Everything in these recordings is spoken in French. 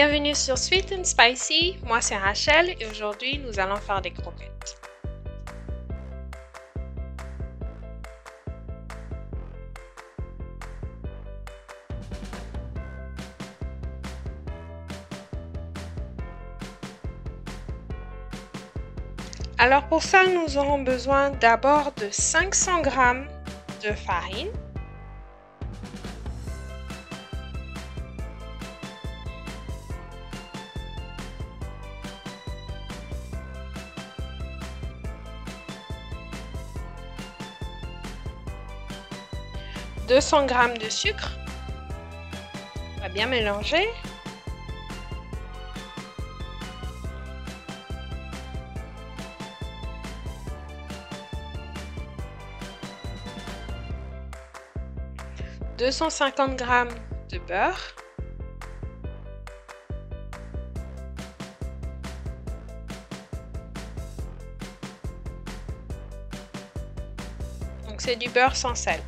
Bienvenue sur Sweet and Spicy, moi c'est Rachel et aujourd'hui nous allons faire des croquettes. Alors pour ça nous aurons besoin d'abord de 500 g de farine. « 200 g de sucre. On va bien mélanger. « 250 g de beurre. Donc c'est du beurre sans sel.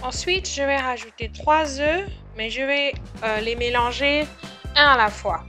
Ensuite, je vais rajouter 3 œufs, mais je vais les mélanger un à la fois.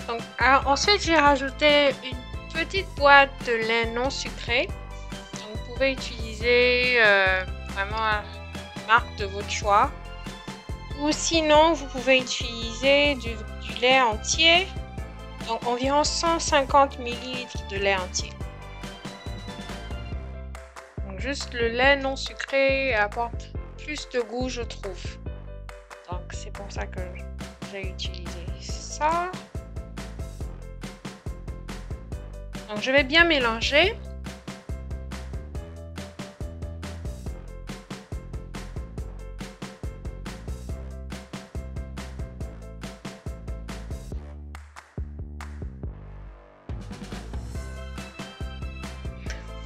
Donc, ensuite, j'ai rajouté une petite boîte de lait non sucré. Donc, vous pouvez utiliser vraiment la marque de votre choix. Ou sinon, vous pouvez utiliser du lait entier. Donc, environ 150 ml de lait entier. Donc, juste le lait non sucré apporte plus de goût, je trouve. Donc, c'est pour ça que j'ai utilisé ça. Donc, je vais bien mélanger.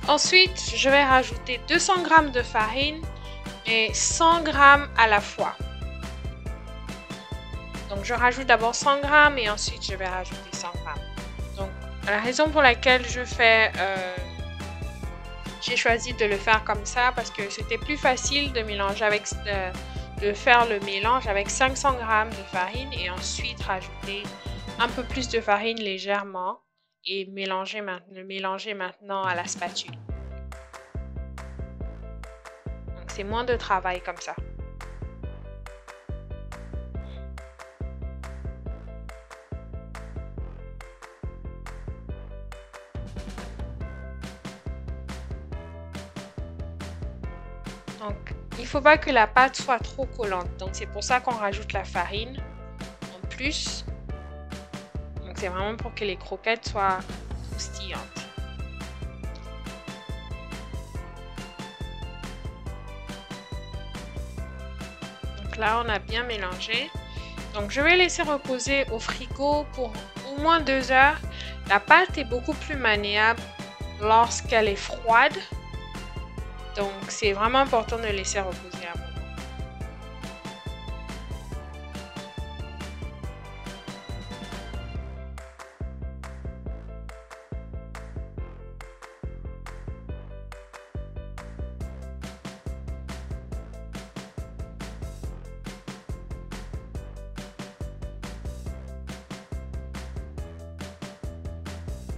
Ensuite, je vais rajouter 200 g de farine et 100 g à la fois. Donc, je rajoute d'abord 100 g et ensuite je vais rajouter 100 g. Donc, la raison pour laquelle j'ai choisi de le faire comme ça parce que c'était plus facile de mélanger de faire le mélange avec 500 g de farine et ensuite rajouter un peu plus de farine légèrement et le mélanger maintenant à la spatule. Donc c'est moins de travail comme ça. Donc, il ne faut pas que la pâte soit trop collante. Donc, c'est pour ça qu'on rajoute la farine en plus. Donc, c'est vraiment pour que les croquettes soient croustillantes. Donc là, on a bien mélangé. Donc, je vais laisser reposer au frigo pour au moins 2 heures. La pâte est beaucoup plus maniable lorsqu'elle est froide. Donc, c'est vraiment important de laisser reposer un moment.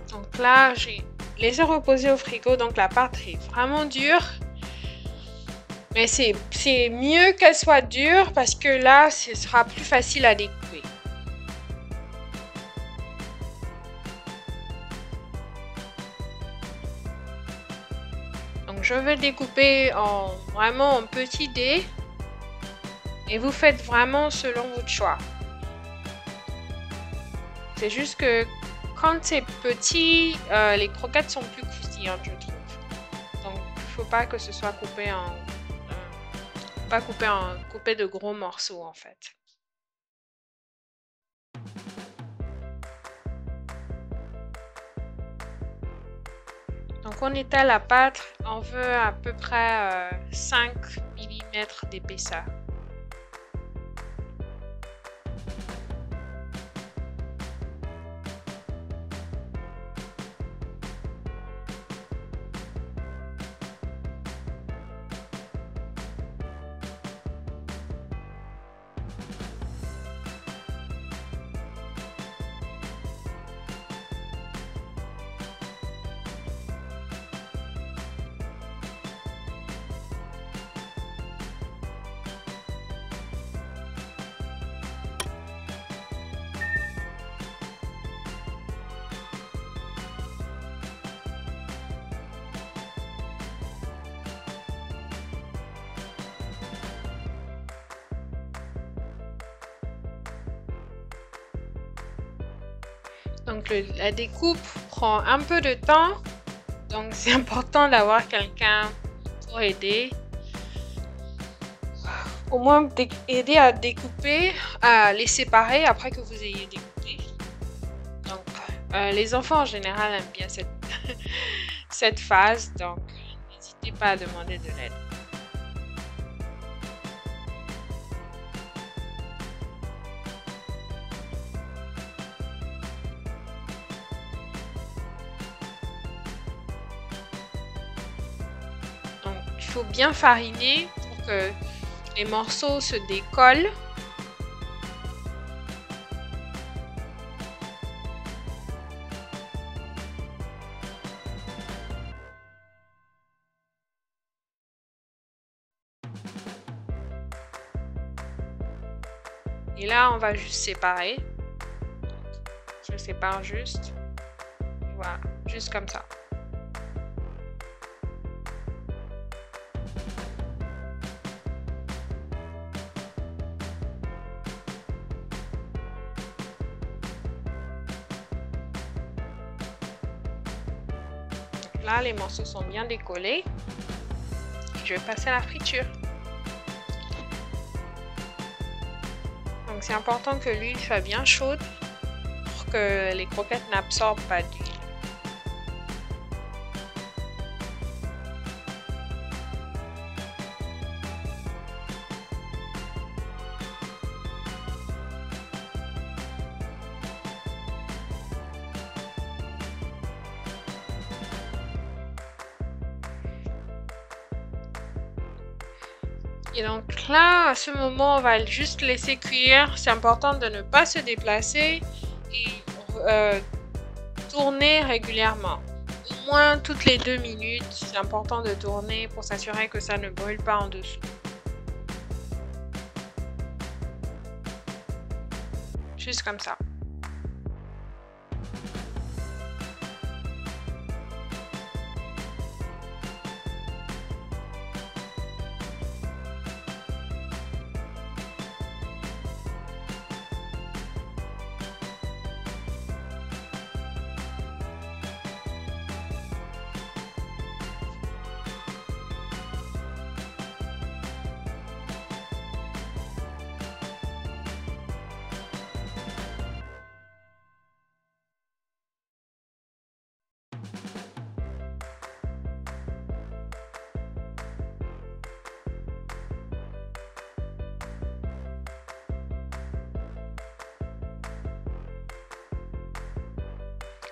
Donc là, j'ai laissé reposer au frigo. Donc la pâte est vraiment dure. Mais c'est mieux qu'elle soit dure parce que là, ce sera plus facile à découper. Donc je vais découper vraiment en petits dés. Et vous faites vraiment selon votre choix. C'est juste que quand c'est petit, les croquettes sont plus croustillantes, je trouve. Donc, il ne faut pas que ce soit coupé coupé de gros morceaux, en fait. Donc, on étale la pâte. On veut à peu près 5 mm d'épaisseur. Donc la découpe prend un peu de temps, donc c'est important d'avoir quelqu'un pour aider. Au moins aider à découper, à les séparer après que vous ayez découpé. Donc les enfants en général aiment bien cette phase, donc n'hésitez pas à demander de l'aide. Il faut bien fariner pour que les morceaux se décollent. Et là, on va juste séparer. Je sépare juste. Voilà, juste comme ça. Là, les morceaux sont bien décollés. Je vais passer à la friture. Donc, c'est important que l'huile soit bien chaude pour que les croquettes n'absorbent pas d'huile. Et donc là, à ce moment, on va juste laisser cuire. C'est important de ne pas se déplacer et tourner régulièrement. Au moins toutes les 2 minutes, c'est important de tourner pour s'assurer que ça ne brûle pas en dessous. Juste comme ça.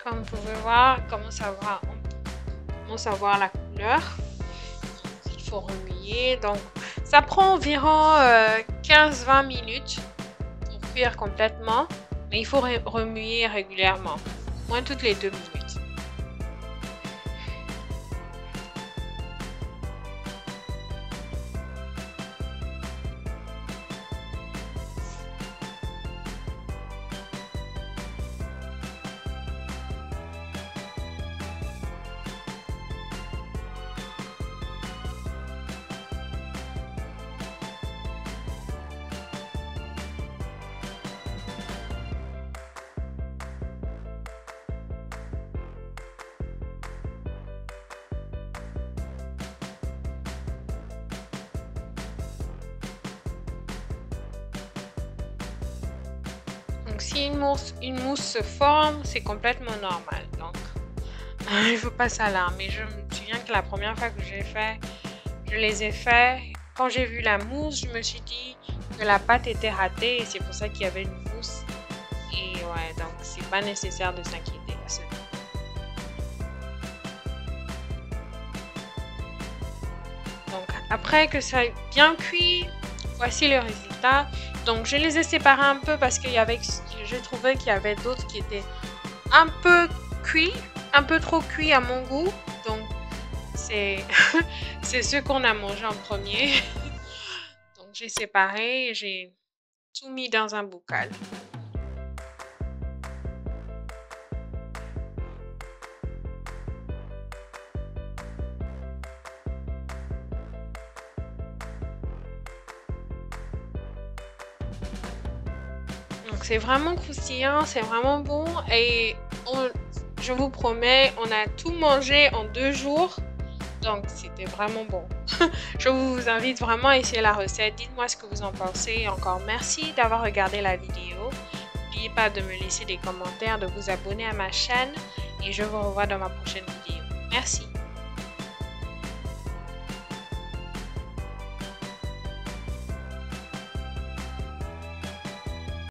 Comme vous pouvez voir, on commence à voir la couleur. Il faut remuer. Donc, ça prend environ 15-20 minutes pour cuire complètement. Mais il faut remuer régulièrement, au moins toutes les 2 minutes. Donc si une mousse se forme, c'est complètement normal. Donc il ne faut pas s'alarmer. Je me souviens que la première fois que je les ai fait, quand j'ai vu la mousse, je me suis dit que la pâte était ratée et c'est pour ça qu'il y avait une mousse. Et ouais, donc c'est pas nécessaire de s'inquiéter à ce niveau. Donc après que ça ait bien cuit, voici le résultat. Donc je les ai séparés un peu parce qu'il y avait, je trouvais qu'il y avait d'autres qui étaient un peu cuits, un peu trop cuits à mon goût. Donc c'est c'est ceux qu'on a mangé en premier. Donc j'ai séparé et j'ai tout mis dans un bocal. Donc c'est vraiment croustillant, c'est vraiment bon et je vous promets, on a tout mangé en 2 jours. Donc c'était vraiment bon. Je vous invite vraiment à essayer la recette. Dites-moi ce que vous en pensez. Et encore merci d'avoir regardé la vidéo. N'oubliez pas de me laisser des commentaires, de vous abonner à ma chaîne et je vous revois dans ma prochaine vidéo. Merci.